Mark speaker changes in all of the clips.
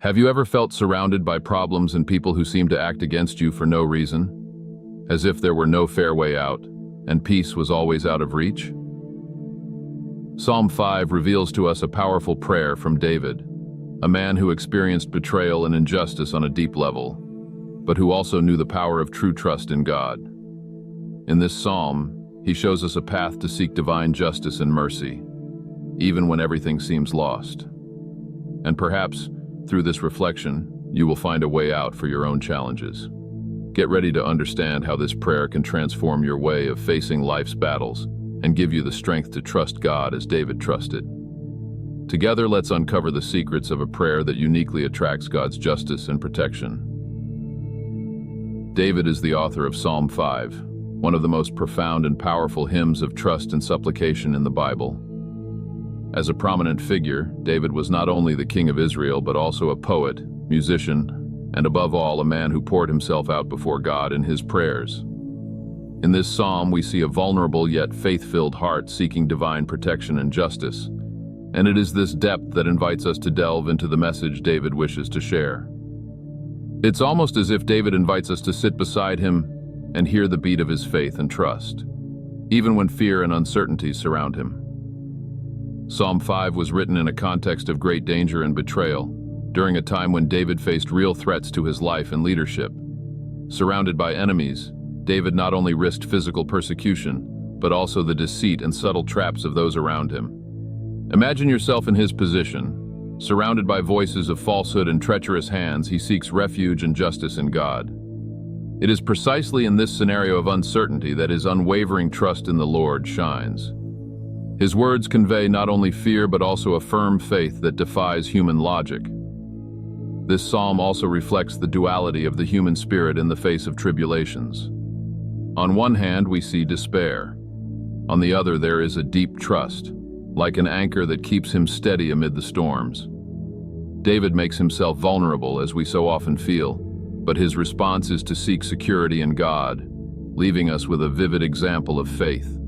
Speaker 1: Have you ever felt surrounded by problems and people who seem to act against you for no reason? As if there were no fair way out, and peace was always out of reach? Psalm 5 reveals to us a powerful prayer from David, a man who experienced betrayal and injustice on a deep level, but who also knew the power of true trust in God. In this psalm, he shows us a path to seek divine justice and mercy, even when everything seems lost. And perhaps, through this reflection, you will find a way out for your own challenges. Get ready to understand how this prayer can transform your way of facing life's battles and give you the strength to trust God as David trusted. Together, let's uncover the secrets of a prayer that uniquely attracts God's justice and protection. David is the author of Psalm 5, one of the most profound and powerful hymns of trust and supplication in the Bible. As a prominent figure, David was not only the king of Israel, but also a poet, musician, and above all, a man who poured himself out before God in his prayers. In this psalm, we see a vulnerable yet faith-filled heart seeking divine protection and justice, and it is this depth that invites us to delve into the message David wishes to share. It's almost as if David invites us to sit beside him and hear the beat of his faith and trust, even when fear and uncertainty surround him. Psalm 5 was written in a context of great danger and betrayal, during a time when David faced real threats to his life and leadership. Surrounded by enemies, David not only risked physical persecution, but also the deceit and subtle traps of those around him. Imagine yourself in his position. Surrounded by voices of falsehood and treacherous hands, he seeks refuge and justice in God. It is precisely in this scenario of uncertainty that his unwavering trust in the Lord shines. His words convey not only fear but also a firm faith that defies human logic. This psalm also reflects the duality of the human spirit in the face of tribulations. On one hand, we see despair. On the other, there is a deep trust, like an anchor that keeps him steady amid the storms. David makes himself vulnerable, as we so often feel, but his response is to seek security in God, leaving us with a vivid example of faith.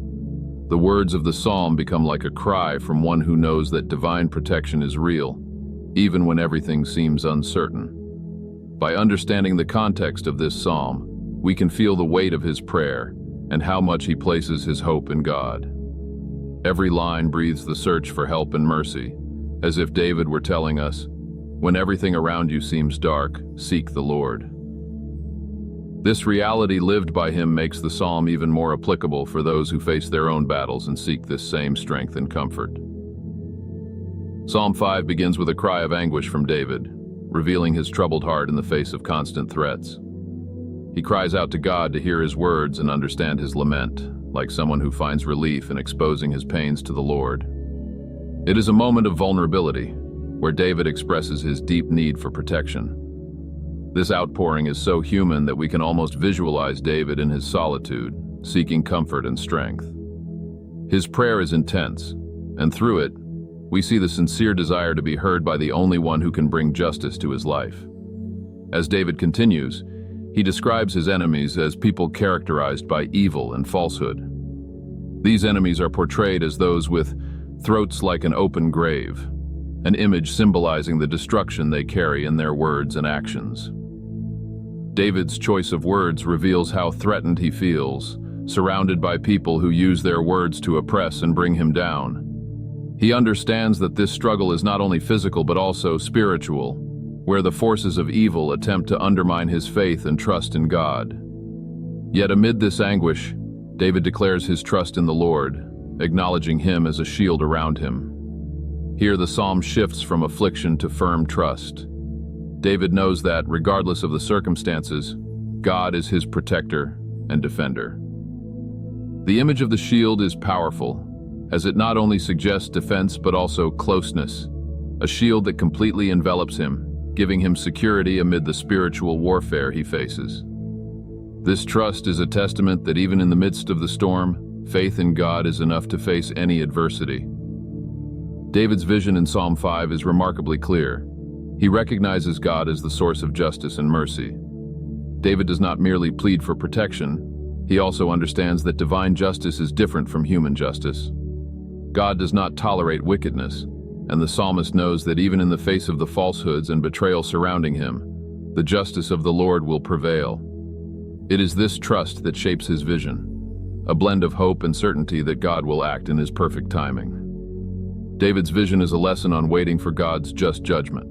Speaker 1: The words of the psalm become like a cry from one who knows that divine protection is real, even when everything seems uncertain. By understanding the context of this psalm, we can feel the weight of his prayer and how much he places his hope in God. Every line breathes the search for help and mercy, as if David were telling us, when everything around you seems dark, seek the Lord. This reality lived by him makes the psalm even more applicable for those who face their own battles and seek this same strength and comfort. Psalm 5 begins with a cry of anguish from David, revealing his troubled heart in the face of constant threats. He cries out to God to hear his words and understand his lament, like someone who finds relief in exposing his pains to the Lord. It is a moment of vulnerability, where David expresses his deep need for protection. This outpouring is so human that we can almost visualize David in his solitude, seeking comfort and strength. His prayer is intense, and through it, we see the sincere desire to be heard by the only one who can bring justice to his life. As David continues, he describes his enemies as people characterized by evil and falsehood. These enemies are portrayed as those with throats like an open grave, an image symbolizing the destruction they carry in their words and actions. David's choice of words reveals how threatened he feels, surrounded by people who use their words to oppress and bring him down. He understands that this struggle is not only physical but also spiritual, where the forces of evil attempt to undermine his faith and trust in God. Yet amid this anguish, David declares his trust in the Lord, acknowledging him as a shield around him. Here the psalm shifts from affliction to firm trust. David knows that, regardless of the circumstances, God is his protector and defender. The image of the shield is powerful, as it not only suggests defense but also closeness, a shield that completely envelops him, giving him security amid the spiritual warfare he faces. This trust is a testament that even in the midst of the storm, faith in God is enough to face any adversity. David's vision in Psalm 5 is remarkably clear. He recognizes God as the source of justice and mercy. David does not merely plead for protection, he also understands that divine justice is different from human justice. God does not tolerate wickedness, and the psalmist knows that even in the face of the falsehoods and betrayal surrounding him, the justice of the Lord will prevail. It is this trust that shapes his vision, a blend of hope and certainty that God will act in his perfect timing. David's vision is a lesson on waiting for God's just judgment.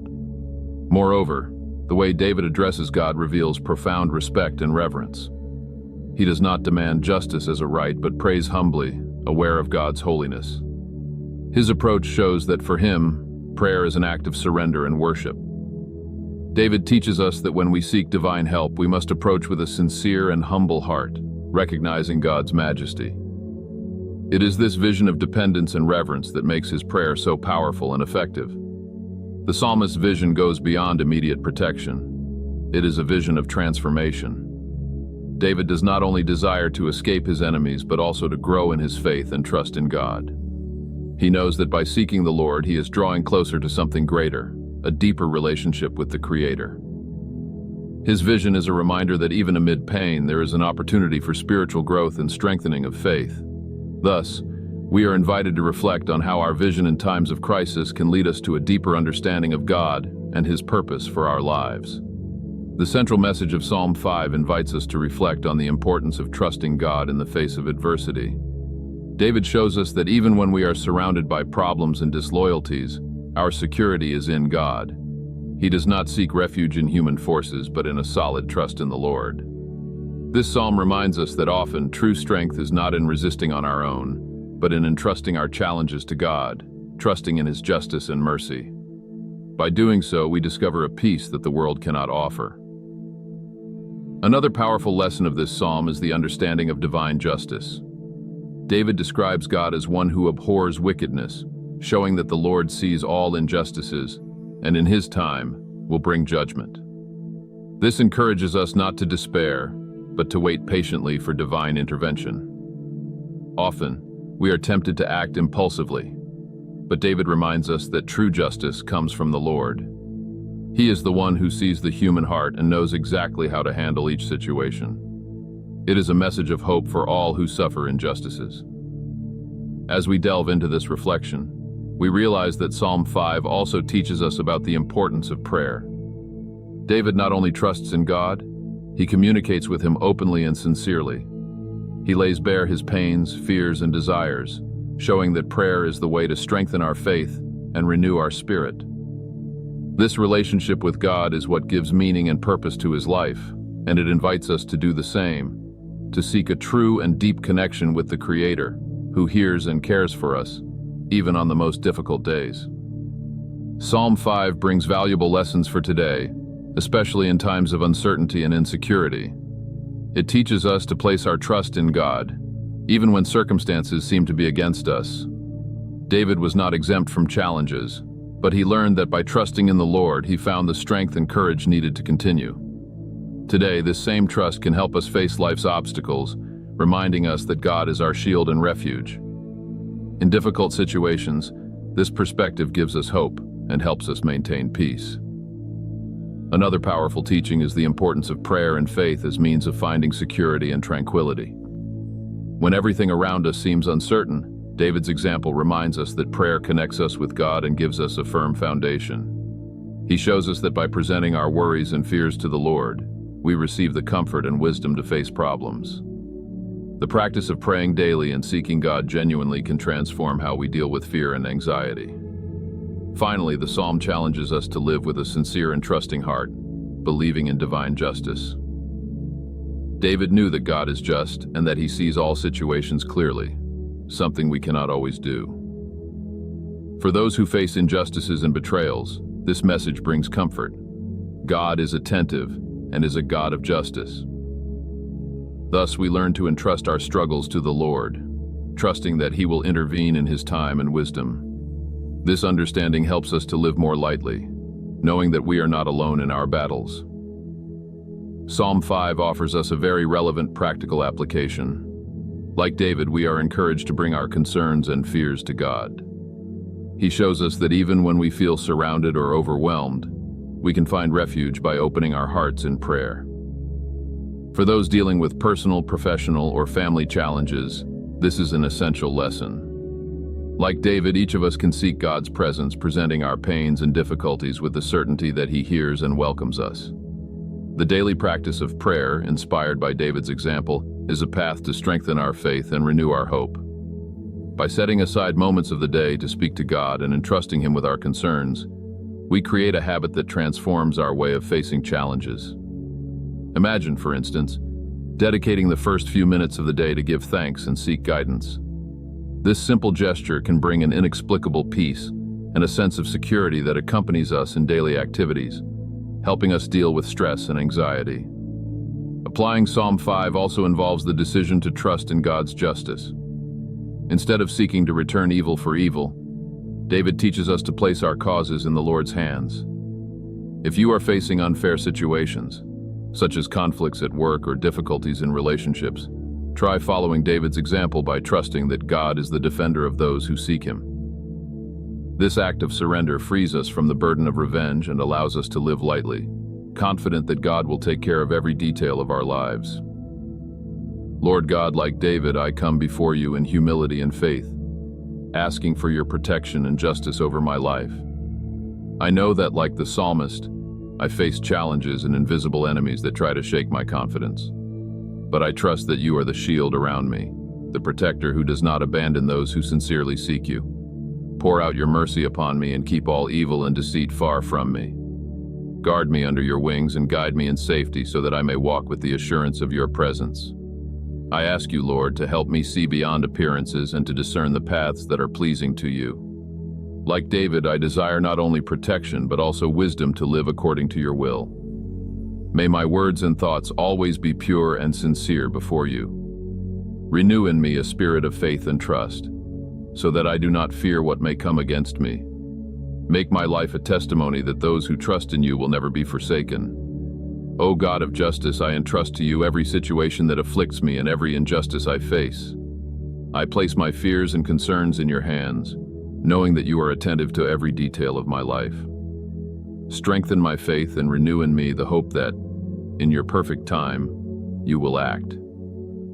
Speaker 1: Moreover, the way David addresses God reveals profound respect and reverence. He does not demand justice as a right, but prays humbly, aware of God's holiness. His approach shows that for him, prayer is an act of surrender and worship. David teaches us that when we seek divine help, we must approach with a sincere and humble heart, recognizing God's majesty. It is this vision of dependence and reverence that makes his prayer so powerful and effective. The psalmist's vision goes beyond immediate protection. It is a vision of transformation. David does not only desire to escape his enemies, but also to grow in his faith and trust in God. He knows that by seeking the Lord, he is drawing closer to something greater, a deeper relationship with the Creator. His vision is a reminder that even amid pain, there is an opportunity for spiritual growth and strengthening of faith. Thus, we are invited to reflect on how our vision in times of crisis can lead us to a deeper understanding of God and His purpose for our lives. The central message of Psalm 5 invites us to reflect on the importance of trusting God in the face of adversity. David shows us that even when we are surrounded by problems and disloyalties, our security is in God. He does not seek refuge in human forces, but in a solid trust in the Lord. This psalm reminds us that often true strength is not in resisting on our own, but in entrusting our challenges to God, trusting in His justice and mercy. By doing so, we discover a peace that the world cannot offer. Another powerful lesson of this psalm is the understanding of divine justice. David describes God as one who abhors wickedness, showing that the Lord sees all injustices, and in His time will bring judgment. This encourages us not to despair, but to wait patiently for divine intervention. Often, we are tempted to act impulsively, but David reminds us that true justice comes from the Lord. He is the one who sees the human heart and knows exactly how to handle each situation. It is a message of hope for all who suffer injustices. As we delve into this reflection, we realize that Psalm 5 also teaches us about the importance of prayer. David not only trusts in God, he communicates with Him openly and sincerely. He lays bare his pains, fears, and desires, showing that prayer is the way to strengthen our faith and renew our spirit. This relationship with God is what gives meaning and purpose to his life, and it invites us to do the same, to seek a true and deep connection with the Creator, who hears and cares for us, even on the most difficult days. Psalm 5 brings valuable lessons for today, especially in times of uncertainty and insecurity. It teaches us to place our trust in God, even when circumstances seem to be against us. David was not exempt from challenges, but he learned that by trusting in the Lord, he found the strength and courage needed to continue. Today, this same trust can help us face life's obstacles, reminding us that God is our shield and refuge. In difficult situations, this perspective gives us hope and helps us maintain peace. Another powerful teaching is the importance of prayer and faith as means of finding security and tranquility. When everything around us seems uncertain, David's example reminds us that prayer connects us with God and gives us a firm foundation. He shows us that by presenting our worries and fears to the Lord, we receive the comfort and wisdom to face problems. The practice of praying daily and seeking God genuinely can transform how we deal with fear and anxiety. Finally, the psalm challenges us to live with a sincere and trusting heart, believing in divine justice. David knew that God is just and that He sees all situations clearly, something we cannot always do. For those who face injustices and betrayals, this message brings comfort. God is attentive and is a God of justice. Thus, we learn to entrust our struggles to the Lord, trusting that He will intervene in His time and wisdom. This understanding helps us to live more lightly, knowing that we are not alone in our battles. Psalm 5 offers us a very relevant practical application. Like David, we are encouraged to bring our concerns and fears to God. He shows us that even when we feel surrounded or overwhelmed, we can find refuge by opening our hearts in prayer. For those dealing with personal, professional, or family challenges, this is an essential lesson. Like David, each of us can seek God's presence, presenting our pains and difficulties with the certainty that He hears and welcomes us. The daily practice of prayer, inspired by David's example, is a path to strengthen our faith and renew our hope. By setting aside moments of the day to speak to God and entrusting Him with our concerns, we create a habit that transforms our way of facing challenges. Imagine, for instance, dedicating the first few minutes of the day to give thanks and seek guidance. This simple gesture can bring an inexplicable peace and a sense of security that accompanies us in daily activities, helping us deal with stress and anxiety. Applying Psalm 5 also involves the decision to trust in God's justice. Instead of seeking to return evil for evil, David teaches us to place our causes in the Lord's hands. If you are facing unfair situations, such as conflicts at work or difficulties in relationships, try following David's example by trusting that God is the defender of those who seek Him. This act of surrender frees us from the burden of revenge and allows us to live lightly, confident that God will take care of every detail of our lives. Lord God, like David, I come before you in humility and faith, asking for your protection and justice over my life. I know that, like the psalmist, I face challenges and invisible enemies that try to shake my confidence. But I trust that you are the shield around me, the protector who does not abandon those who sincerely seek you. Pour out your mercy upon me and keep all evil and deceit far from me. Guard me under your wings and guide me in safety so that I may walk with the assurance of your presence. I ask you, Lord, to help me see beyond appearances and to discern the paths that are pleasing to you. Like David, I desire not only protection but also wisdom to live according to your will. May my words and thoughts always be pure and sincere before you. Renew in me a spirit of faith and trust, so that I do not fear what may come against me. Make my life a testimony that those who trust in you will never be forsaken. O God of justice, I entrust to you every situation that afflicts me and every injustice I face. I place my fears and concerns in your hands, knowing that you are attentive to every detail of my life. Strengthen my faith and renew in me the hope that, in your perfect time, you will act.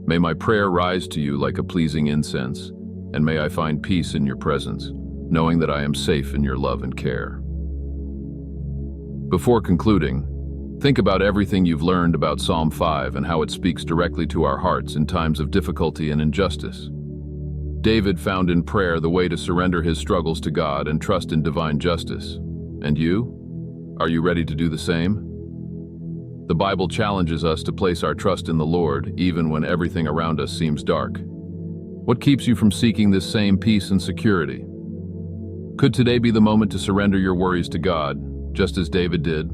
Speaker 1: May my prayer rise to you like a pleasing incense, and may I find peace in your presence, knowing that I am safe in your love and care. Before concluding, think about everything you've learned about Psalm 5 and how it speaks directly to our hearts in times of difficulty and injustice. David found in prayer the way to surrender his struggles to God and trust in divine justice. And you? Are you ready to do the same? The Bible challenges us to place our trust in the Lord, even when everything around us seems dark. What keeps you from seeking this same peace and security? Could today be the moment to surrender your worries to God, just as David did?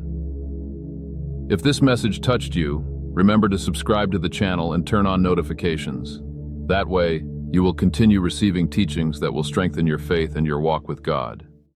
Speaker 1: If this message touched you, remember to subscribe to the channel and turn on notifications. That way, you will continue receiving teachings that will strengthen your faith and your walk with God.